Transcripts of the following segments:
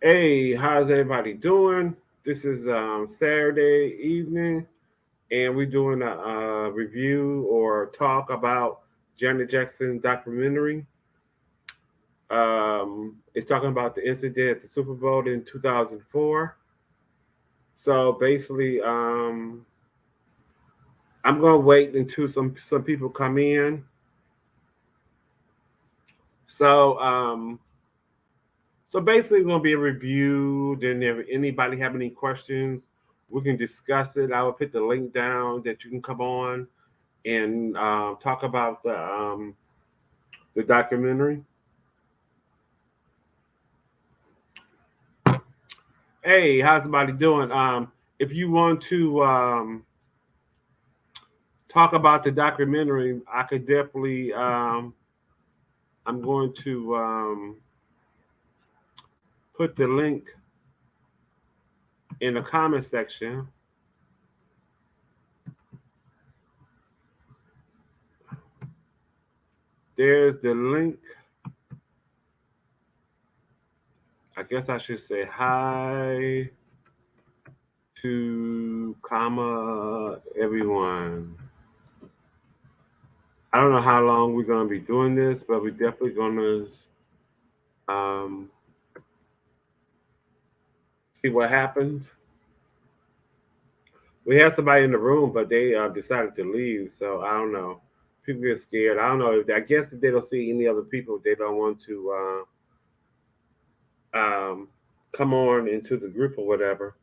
Hey, how's everybody doing? This is Saturday evening, and we're doing a review or talk about Janet Jackson documentary. It's talking about the incident at the Super Bowl in 2004. So basically, I'm gonna wait until some people come in. So so basically, it's gonna be a review. Then, if anybody have any questions, we can discuss it. I will put the link down that you can come on and talk about the documentary. Hey, how's everybody doing? If you want to talk about the documentary, I could definitely. I'm going to put the link in the comment section. There's the link. I guess I should say hi to comma everyone. I don't know how long we're gonna be doing this, but we're definitely gonna um, see what happens. We have somebody in the room, but they decided to leave, so I don't know. People get scared. I don't know. I guess if they don't see any other people, they don't want to come on into the group or whatever.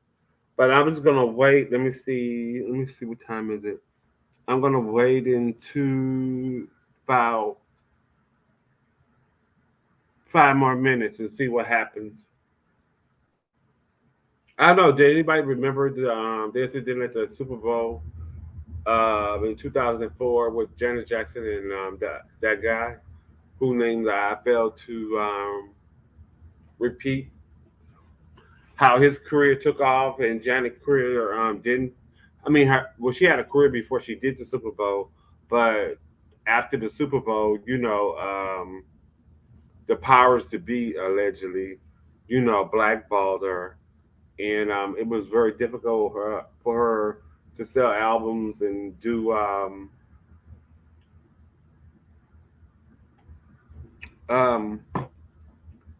But I'm just gonna wait. Let me see. Let me see what time is it. I'm gonna wait into about 5 more minutes and see what happens. I don't know. Did anybody remember the incident at the Super Bowl in 2004 with Janet Jackson and that guy who named I failed to repeat how his career took off and Janet's career didn't. I mean, well, she had a career before she did the Super Bowl, but after the Super Bowl, the powers to be allegedly, blackballed her, and it was very difficult for her to sell albums and do. Um,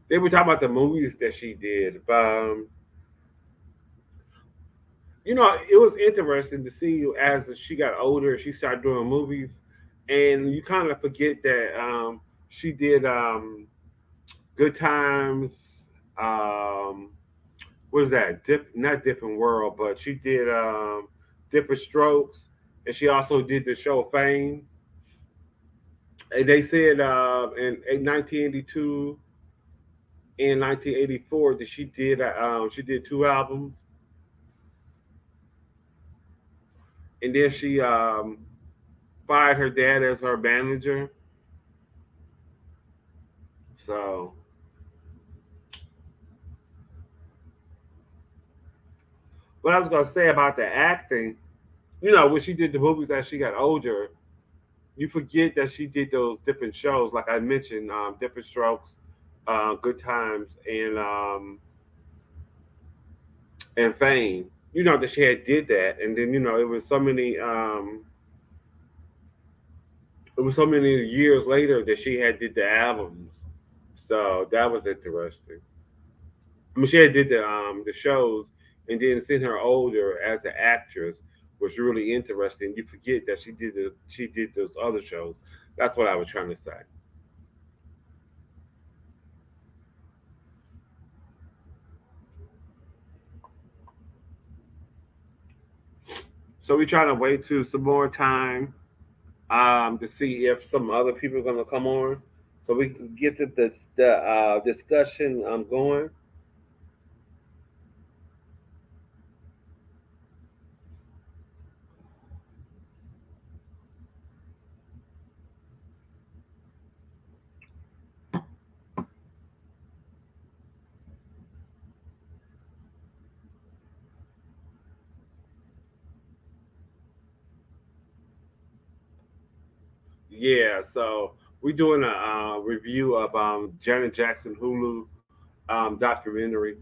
they were talking about the movies that she did. It was interesting to see as she got older, she started doing movies, and you kind of forget that she did Good Times. Um, what is that? Not Different World, but she did Different Strokes, and she also did the show Fame. And they said in 1982 and 1984 that she did two albums, and then she fired her dad as her manager. So what I was gonna say about the acting, when she did the movies as she got older, you forget that she did those different shows, like I mentioned, Different Strokes, Good Times, and Fame. That she had did that, and then it was so many years later that she had did the albums. So that was interesting. I mean, she had did the shows, and then seeing her older as an actress was really interesting. You forget that she did those other shows. That's what I was trying to say. So we trying to wait to some more time to see if some other people are gonna come on, so we can get the discussion going. Yeah, so we're doing a review of Janet Jackson HULU documentary.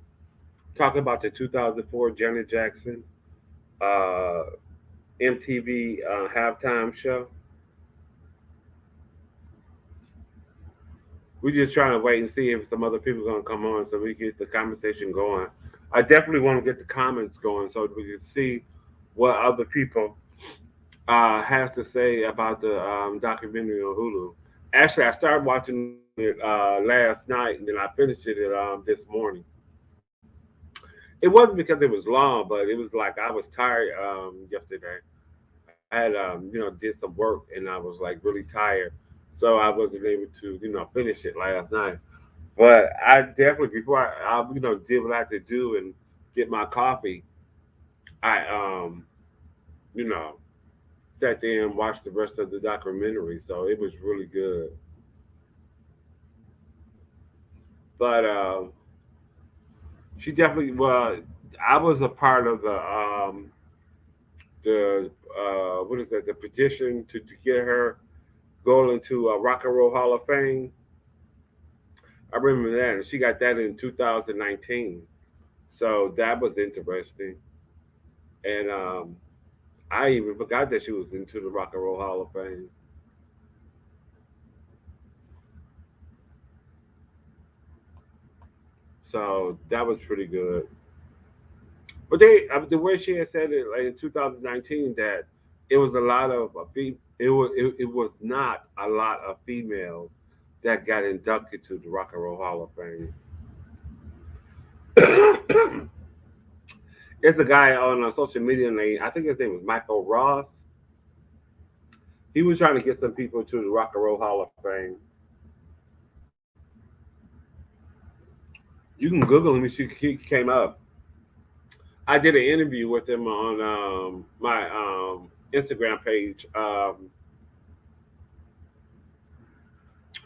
talking about the 2004 Janet Jackson uh, MTV halftime show. We're just trying to wait and see if some other people are gonna come on so we get the conversation going. I definitely want to get the comments going so we can see what other people has to say about the documentary on Hulu. Actually, I started watching it last night and then I finished it this morning. It wasn't because it was long, but it was like I was tired yesterday. I had did some work and I was like really tired, so I wasn't able to finish it last night. But I definitely before I did what I had to do and get my coffee, I you know sat there and watched the rest of the documentary. So it was really good. But she definitely I was a part of the what is that? The petition to get her go into Rock and Roll Hall of Fame. I remember that, and she got that in 2019. So that was interesting, and I even forgot that she was into the Rock and Roll Hall of Fame. So that was pretty good. But the way she had said it like in 2019 that it was a lot of it was not a lot of females that got inducted to the Rock and Roll Hall of Fame. There's a guy on social media named I think his name was Michael Ross. He was trying to get some people to the Rock and Roll Hall of Fame. You can Google him. He came up. I did an interview with him on my Instagram page.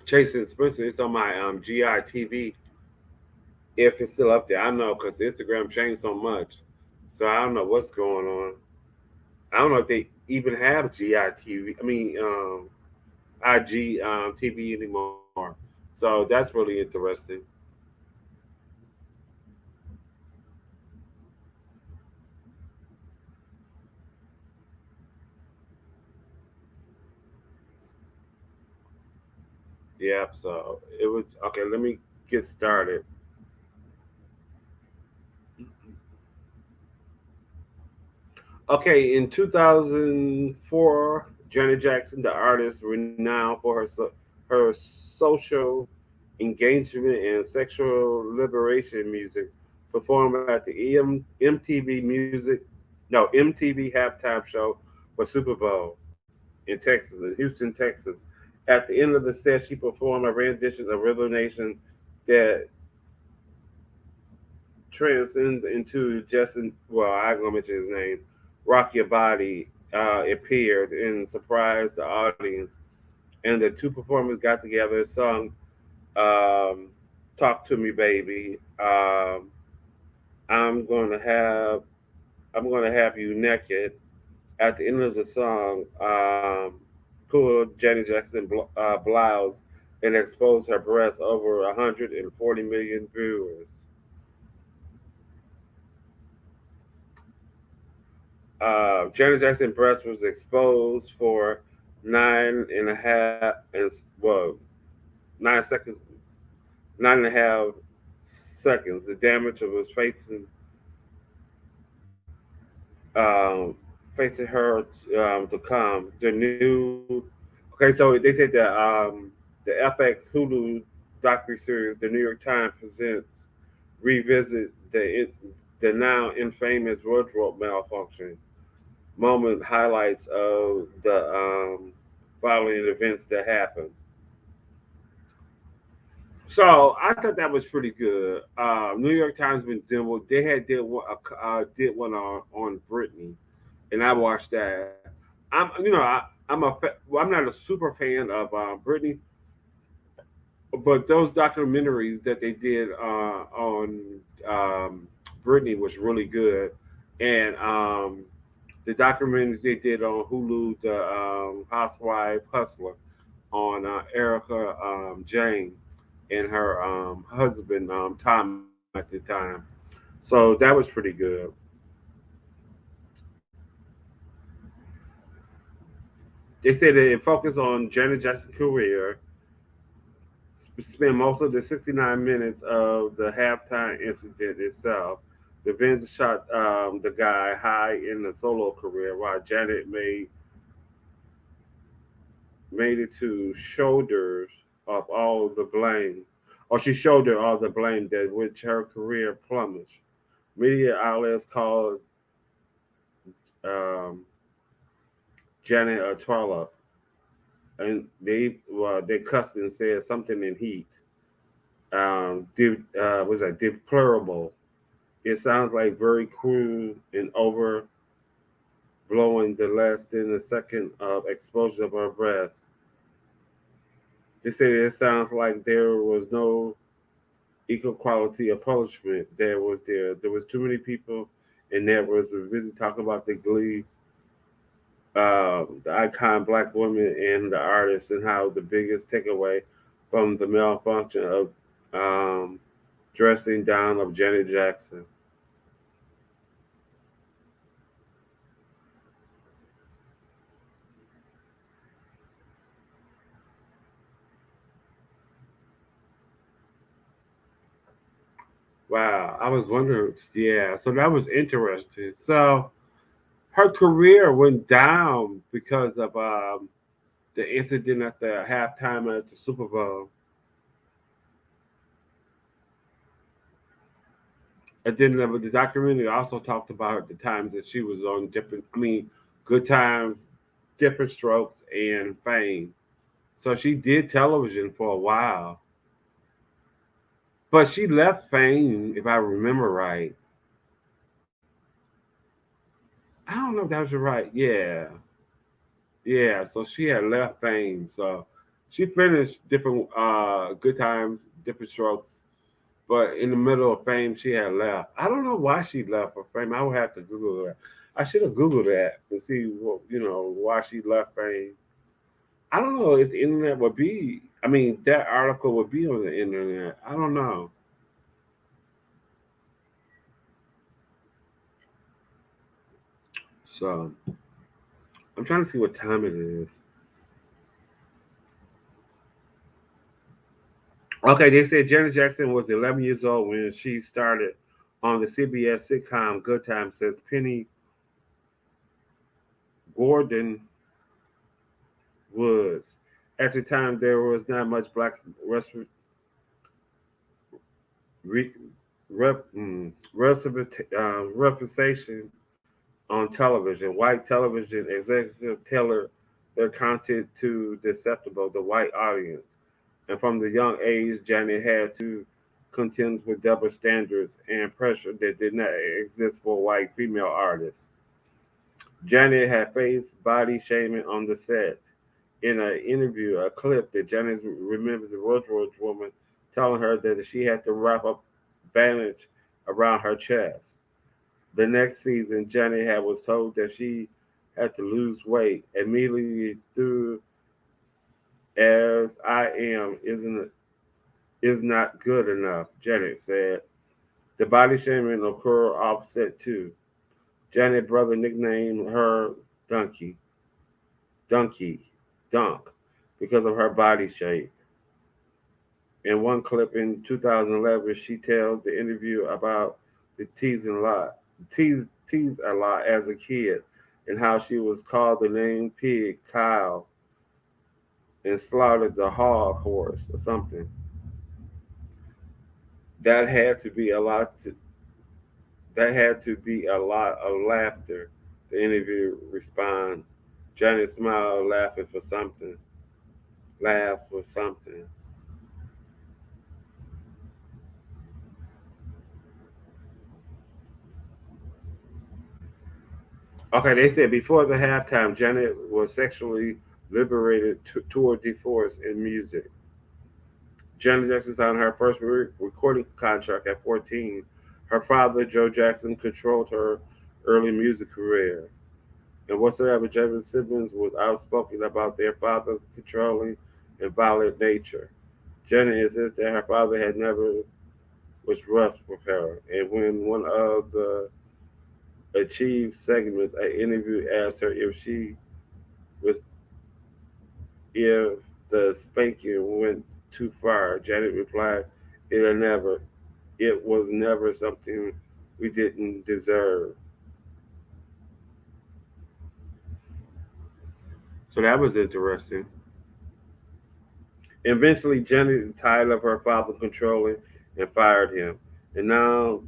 Chasing Spencer. It's on my GITV. If it's still up there, I know because Instagram changed so much. So I don't know what's going on. I don't know if they even have GITV. I mean, IG TV anymore. So that's really interesting. Yeah. So it was okay. Let me get started. Okay, in 2004, Janet Jackson, the artist renowned for her social engagement and sexual liberation music, performed at the MTV MTV halftime show for Super Bowl in Texas, in Houston, Texas. At the end of the set, she performed a rendition of Rhythm Nation that transcends into Justin. Well, I'm gonna mention his name. Rock Your Body appeared and surprised the audience, and the two performers got together, sung um, "Talk to Me, Baby." I'm gonna have I'm gonna have you naked. At the end of the song, pulled Janet Jackson blouse and exposed her breasts over 140 million viewers. Janet Jackson breast was exposed for 9.5 seconds, 9.5 seconds. The damage was um, facing her to come. The new okay, so they said the FX Hulu docu series, The New York Times presents revisit the now infamous wardrobe malfunction moment highlights of the following events that happened. So I thought that was pretty good. New York Times been doing well, they had did one on Britney, and I watched that. Well, I'm not a super fan of Britney, but those documentaries that they did on Britney was really good, and the documentaries they did on Hulu, the Housewife Hustler, on Erica Jane and her husband Tom at the time. So that was pretty good. They said that it focused on Janet Jackson's career, spent most of the 69 minutes of the halftime incident itself. The Vince shot the guy high in the solo career, while Janet made it to shoulders of all the blame, or she shouldered all the blame that which her career plummeted. Media outlets called um, Janet a trollop, and they cussed and said something in heat. Was that deplorable? It sounds like very crude and overblowing the less than a second of exposure of her breast. They say it sounds like there was no equal quality of punishment. There was too many people, and there was we busy talking about the icon black woman and the artist, and how the biggest takeaway from the malfunction of um, dressing down of Janet Jackson. Wow, I was wondering. Yeah, so that was interesting. So her career went down because of the incident at the halftime at the Super Bowl. And then the documentary also talked about the times that she was on different, I mean, Good Times, Different Strokes, and Fame. So she did television for a while, but she left Fame, if I remember right. I don't know if that was right. Yeah, yeah. So she had left Fame. So she finished different Good Times, Different Strokes, but in the middle of Fame, she had left. I don't know why she left for Fame. I would have to Google that. I should have Googled that to see what why she left Fame. I don't know if the internet would be. I mean, that article would be on the internet. I don't know. So I'm trying to see what time it is. Okay, they said Janet Jackson was 11 years old when she started on the CBS sitcom Good Times. Says Penny Gordon Woods. At the time, there was not much black re- representation on television. White television executives tailor their content to acceptable the white audience. And from the young age, Janet had to contend with double standards and pressure that did not exist for white female artists. Janet had faced body shaming on the set. In an interview, a clip that Janet remembers the Rolls woman telling her that she had to wrap a bandage around her chest. The next season, Janet had was told that she had to lose weight. Immediately through as I am is not good enough, Janet said. The body shaming occurred offset too. Janet's brother nicknamed her Donkey, Donkey, Dunk, because of her body shape. In one clip in 2011, she tells the interview about the teased a lot as a kid, and how she was called the name pig Kyle and slaughtered the hog horse or something. That had to be a lot. That had to be a lot of laughter. The interview respond. Johnny smiled, laughing for something. Laughs for something. Okay, they said before the halftime, Janet was sexually liberated toward divorce in music. Janet Jackson signed her first recording contract at 14. Her father, Joe Jackson, controlled her early music career. And whatsoever Jackson siblings was outspoken about their father's controlling and violent nature. Janet insists that her father had never was rough with her. And when one of the achieved segments, an interview asked her was if the spanking went too far, Janet replied, "It'll never. It was never something we didn't deserve." So that was interesting. Eventually, Janet tired of her father controlling and fired him. And now,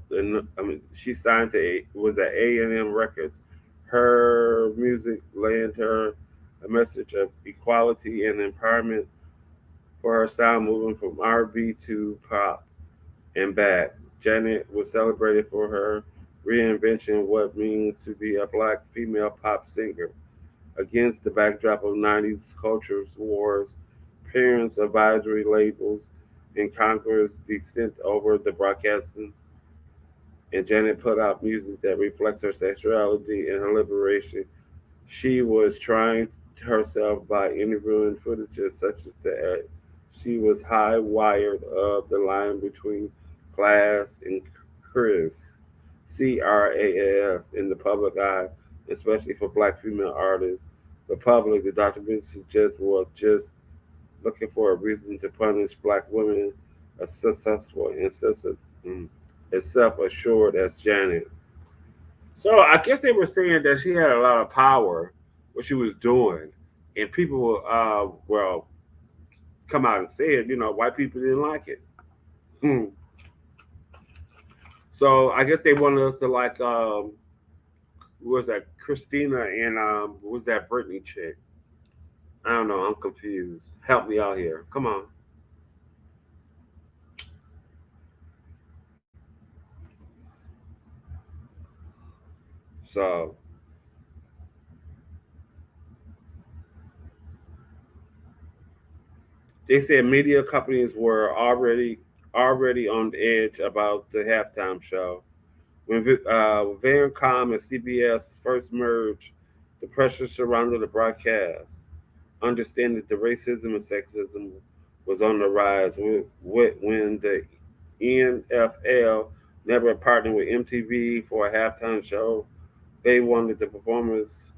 she signed to was at A&M Records. Her music lent her a message of equality and empowerment for her sound, moving from R&B to pop and back. Janet was celebrated for her reinvention of what means to be a black female pop singer against the backdrop of 90s culture wars, parents' advisory labels, and Congress' dissent over the broadcasting. And Janet put out music that reflects her sexuality and her liberation. She was trying herself by interviewing footages such as that. She was high wired of the line between class and CRAS in the public eye, especially for black female artists. The public, the documentary suggests, was just looking for a reason to punish black women as successful and as self-assured as Janet. So I guess they were saying that she had a lot of power, what she was doing, and people well come out and say it. White people didn't like it. Hmm. So I guess they wanted us to like who was that Christina and who was that Britney chick? I don't know. I'm confused. Help me out here. Come on. So they said media companies were already on the edge about the halftime show. When Viacom and CBS first merged, the pressure surrounded the broadcast, understanding that the racism and sexism was on the rise. When the NFL never partnered with MTV for a halftime show, they wanted the performers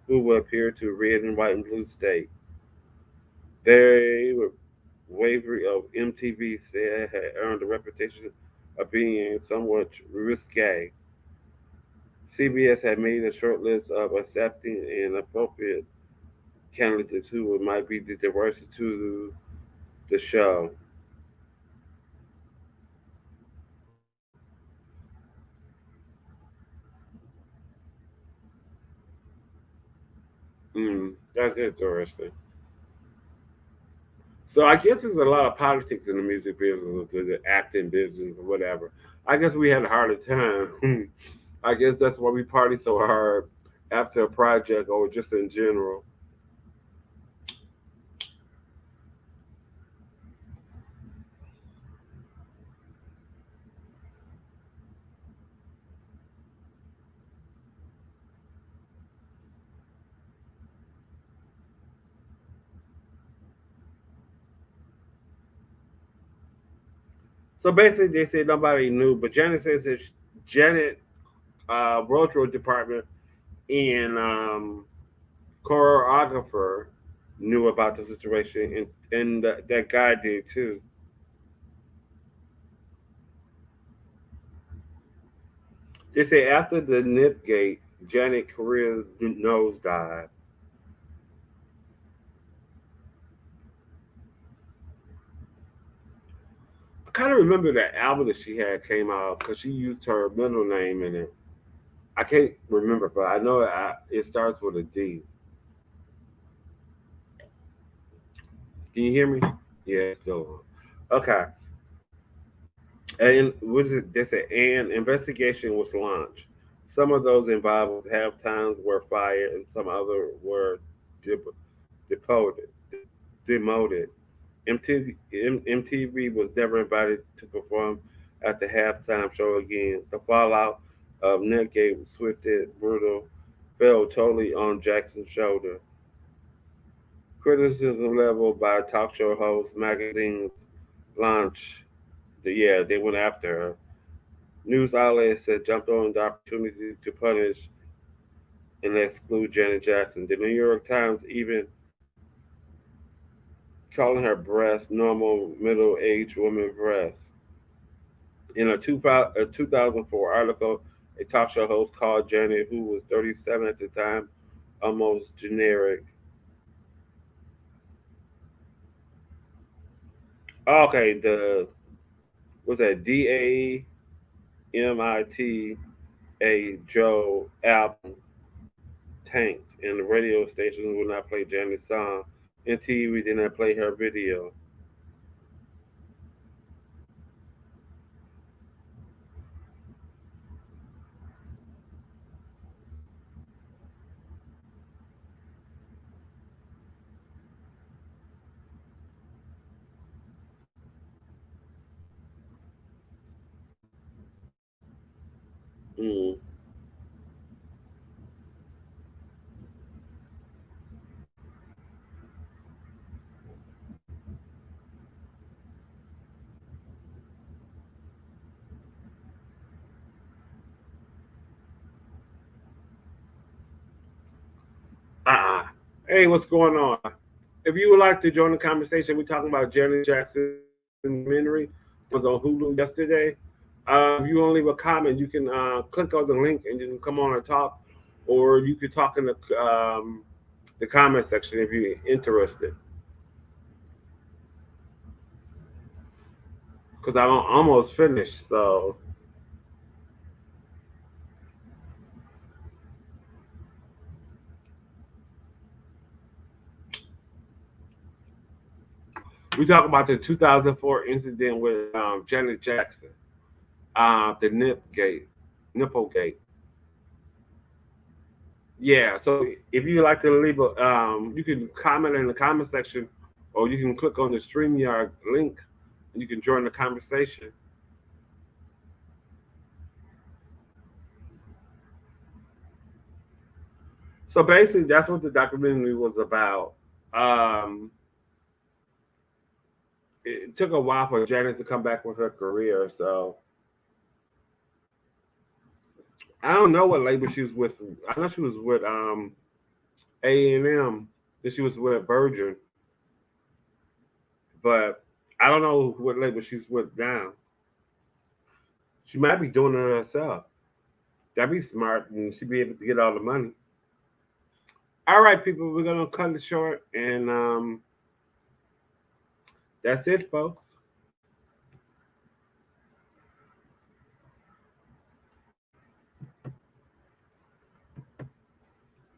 who would appear to red and white and blue state. They were wavery of MTV said had earned a reputation of being somewhat risque. CBS had made a short list of accepting and appropriate candidates who might be the diversity to the show. That's interesting. So I guess there's a lot of politics in the music business, or the acting business, or whatever. I guess we had a harder time. I guess that's why we party so hard after a project or just in general. So basically, they said nobody knew, but Janet says that Janet wardrobe department and choreographer knew about the situation, and that guy did too. They say after the Nipgate, Janet career nosedived. I kind of remember that album that she had came out because she used her middle name in it. I can't remember, but I know it starts with a D. Can you hear me? Yeah, it's still on. Okay. And was it? They said an investigation was launched. Some of those involved half times were fired, and some other were dep- deported, demoted. MTV was never invited to perform at the halftime show again. The fallout of Netgate was swift and brutal, fell totally on Jackson's shoulder. Criticism leveled by talk show hosts, magazines launched Yeah, they went after her. News outlets said jumped on the opportunity to punish and exclude Janet Jackson. The New York Times even calling her breast normal middle-aged woman breasts. In a 2004 article, a talk show host called Janet, who was 37 at the time, almost generic. Okay, the was that DAMITA Joe album tanked, and the radio stations would not play Janet's song, and TV did not play her video. Mm. Uh-uh. Hey, what's going on? If you would like to join the conversation, we're talking about Janet Jackson documentary that was on Hulu yesterday. If you want to leave a comment, you can click on the link and you can come on and talk, or you could talk in the comment section if you're interested. Because I'm almost finished, so we talk about the 2004 incident with Janet Jackson, the nipple gate. Yeah, so if you like to leave a, you can comment in the comment section, or you can click on the StreamYard link, and you can join the conversation. So basically, that's what the documentary was about. Um, it took a while for Janet to come back with her career, so I don't know what label she was with. I know she was with A&M, then she was with Virgin, but I don't know what label she's with now. She might be doing it herself. That'd be smart, and she'd be able to get all the money. All right, people, we're gonna cut it short, and that's it, folks.